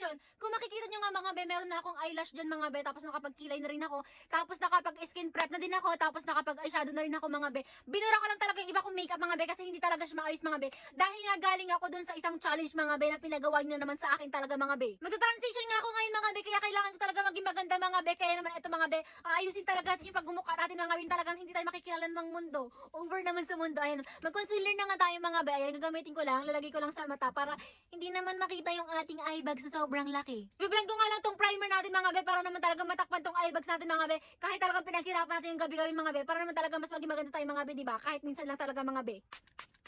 foundation. Kung makikita nyo nga mga be, meron na akong eyelash dyan mga be, tapos nakapagkilay na rin ako, tapos nakapag-skin prep na din ako, tapos nakapag-eyeshadow na rin ako mga be. Binura ko lang talaga yung iba kong makeup mga be, kasi hindi talaga siya maayos mga be. Dahil nga galing ako dun sa isang challenge mga be, na pinagawa nyo naman sa akin talaga mga be. Magta-transition nga ako ngayon mga be, kaya kailangan ko talaga maging maganda mga be, kaya naman ito mga be, ayusin talaga natin yung pagmumukha natin mga be, talagang hindi tayo makikilala ng mundo. Over naman sa mundo, ayan. Mag-concealer na nga tayo mga be, ayan, gagamitin ko lang, lalagay ko lang sa mata para hindi naman makita yung ating eye bags sa sobrang laki. Ibiblend ko nga lang tong primer natin mga be, para naman talaga matakpan tong eye bags natin mga be, kahit talagang pinaghirapan natin yung gabi-gabi mga be, para naman talaga mas maging maganda tayo mga be, diba? Kahit minsan lang talaga mga be.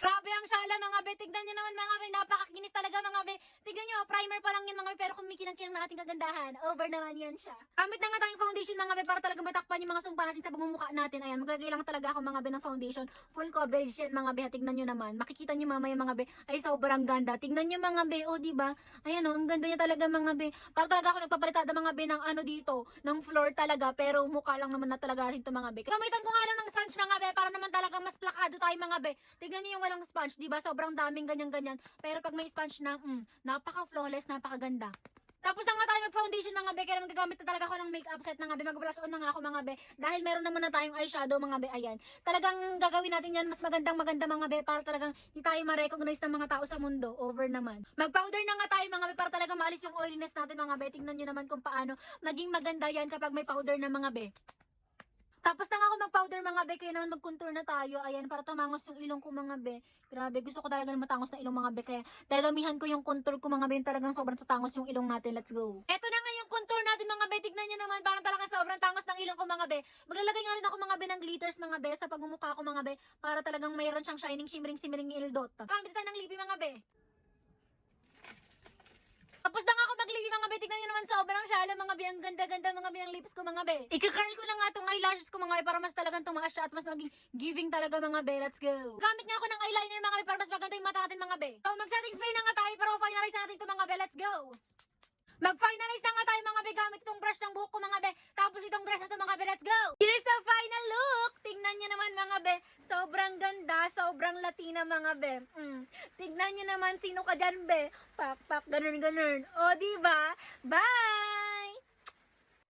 Grabe ang shala mga be, tignan nyo naman mga be, napakakinis talaga mga be. Tignan nyo, primer pa lang yan mga be, pero kumikinang-kinang na ating kagandahan. Over naman yan siya. Gamit na nga tayong foundation mga be, para talaga matakpan yung mga sumpa natin sa pagmumukha natin. Ayan, maglagay lang talaga ako mga be ng foundation. Full coverage yan mga be, tignan nyo naman. Makikita nyo mamaya mga be, ay sobrang ganda. Tignan nyo mga be, o diba? Ayan o, ang ganda niya talaga mga be. Para talaga ako nagpapalitada mga be ng ano dito, ng floor talaga, pero mukha lang naman na talaga rin to mga be. Gamitan ko nga lang ng sponge mga be, para naman talaga mas plakado tayo mga be. Tignan nyo yung walang sponge, di ba? Sobrang daming ganyan-ganyan. Pero pag may sponge na, napaka-flawless, napakaganda. Tapos na nga tayo mag-foundation mga be, kaya magagamit na talaga ako ng makeup set mga be. Mag-blush on na nga ako mga be. Dahil meron naman na tayong eyeshadow mga be, ayan. Talagang gagawin natin yan mas maganda mga be, para talagang hindi tayo ma-recognize ng mga tao sa mundo. Over naman. Mag-powder na nga tayo mga be, para talaga maalis yung oiliness natin mga be. Tingnan nyo naman kung paano maging maganda yan kapag may powder na mga be. Tapos na nga ako mag-powder mga be, kaya naman mag-contour na tayo. Ayan, para tumangos yung ilong ko mga be. Grabe, gusto ko talaga na matangos na ilong mga be. Kaya dadamihan ko yung contour ko mga be, talagang sobrang tatangos yung ilong natin. Let's go. Eto na nga yung contour natin mga be. Tignan nyo naman, parang talagang sobrang tangos ng ilong ko mga be. Maglalagay nga rin ako mga be ng glitters mga be sa pagmumukha ko mga be. Para talagang mayroon siyang shining, shimmering ildot. Gamit tayo ng lippy mga be. Tapos na nga ako maglipi mga be, tignan nyo naman sobrang shala mga be, ang ganda-ganda mga be ang lips ko mga be. Ika-curl ko lang nga itong eyelashes ko mga be, para mas talagang tumaas siya at mas maging giving talaga mga be. Let's go. Gamit nga ako ng eyeliner mga be, para mas maganda yung mata natin mga be. So mag-setting spray na nga tayo, para finalize natin ito mga be. Let's go. Mag-finalize na nga tayo mga be, gamit itong brush ng buhok ko mga be. Tapos itong dress na ito mga be, let's go. Here's the final look. Tingnan nyo naman mga be, sobrang ganda, sobrang Latina mga be. Tignan nyo naman sino ka dyan be. Pak, pak, ganun. O diba? Bye!